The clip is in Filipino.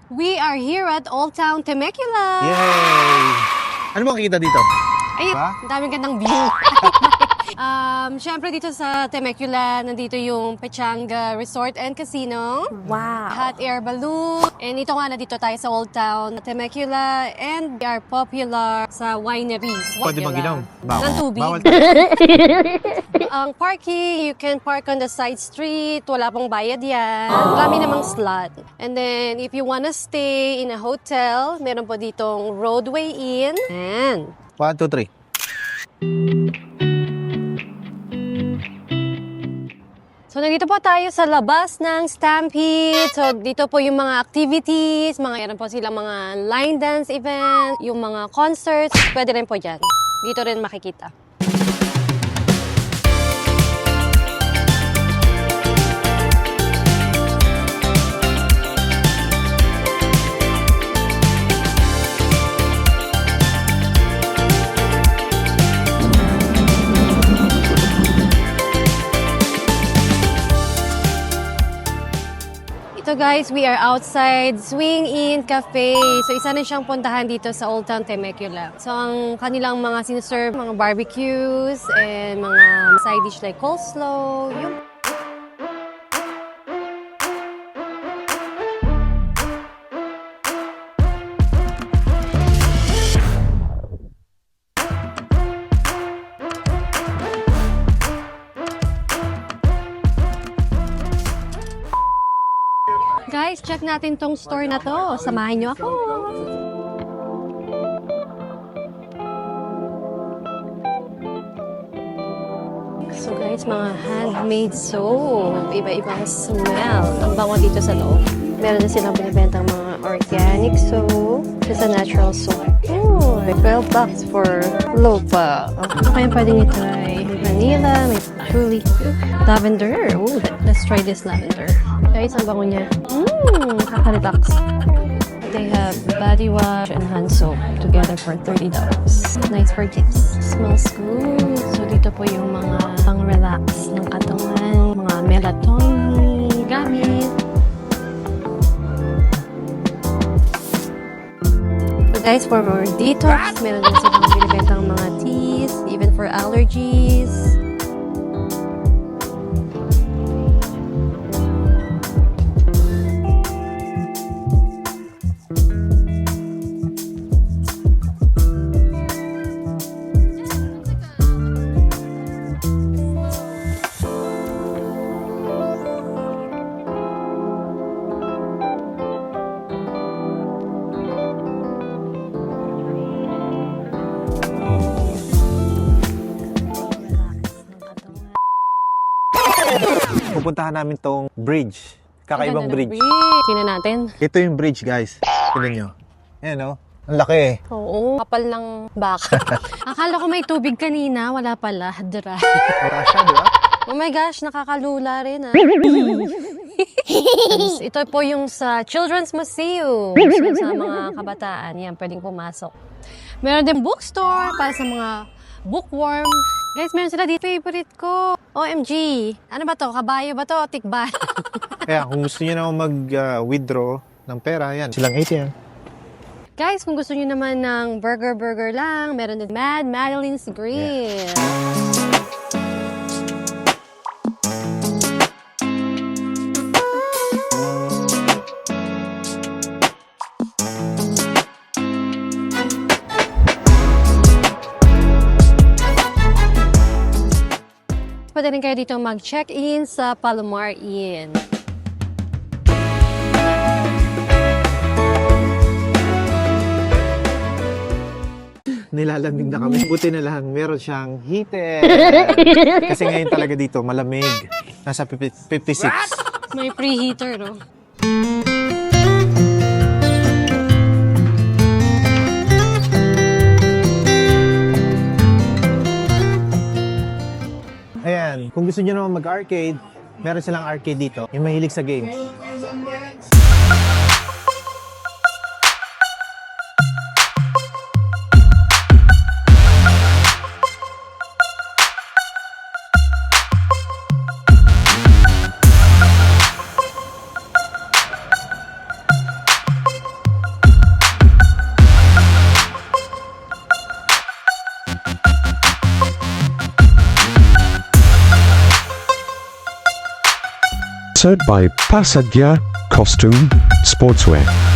We are here at Old Town Temecula. Yay! Ano bang kita dito? Ay, Ba? ang daming gandang view. Siyempre dito sa Temecula, nandito yung Pechanga Resort and Casino. Wow. Hot air balloon. And ito nga, nandito tayo sa Old Town Temecula. And we are popular sa wineries. Pwede mag-inom? Bawal. Ng tubig. Bawal. Ang parking, you can park on the side street. Wala pong bayad yan. Marami namang slot. And then, if you wanna stay in a hotel, meron po ditong Roadway Inn. And 1, 2, 3. so, nandito po tayo sa labas ng Stampede. So, dito po yung mga activities, meron po silang mga line dance event, yung mga concerts, pwede rin po dyan. Dito rin makikita. So guys, we are outside Swing Inn Cafe. So isa na siyang puntahan dito sa Old Town Temecula. So ang kanilang mga sinaserve, mga barbecues and mga side dish like coleslaw. Yung guys, check natin tong store na to. Samahan niyo ako. So guys, mga handmade soap. Iba-ibang smell. Ang bango dito sa loob. Meron na silang binibentang mga organic soap. Just a natural soap. Oh, $12 for Lopa. Ano kaya pwedeng itry? May vanilla, may patchouli, lavender. Oh, let's try this lavender. Guys, ang bango niya. Kakalibox. They have body wash and hand soap together for $30. Nice for tips. Smells good. So, dito po yung mga pang-relax ng katawan, mga melatonin gamit. So, guys, for more detox, meron din silang binibentang mga teas, even for allergies. Pupuntahan namin tong bridge. Kakaibang bridge. Tingnan natin. Ito yung bridge, guys. Tingnan nyo. Ayan, oh. Ang laki eh. Oo, kapal ng baka. Akala ko may tubig kanina, wala pala. Dry. Wala siya, di ba? Oh my gosh, nakakalula rin ah. Ito po yung sa Children's Museum. So, sa mga kabataan, yan, pwedeng pumasok. Meron din bookstore para sa mga bookworm. Guys, meron sila dito. Favorite ko. OMG. Ano ba to? Kabayo ba to? Tikban? Kaya kung gusto niyo naman mag-withdraw ng pera, yan. Silang ATM. Guys, kung gusto niyo naman ng burger lang, meron din Mad Madeline's Grill. Pwede rin kayo dito mag-check-in sa Palomar Inn. Nilalamig na kami. Buti na lang, meron siyang heater. Kasi ngayon talaga dito, malamig. Nasa 56. May preheater, no? Ayan, kung gusto niyo naman mag-arcade, meron silang arcade dito. Yung mahilig sa games. Sponsored by Pasadya Costume Sportswear.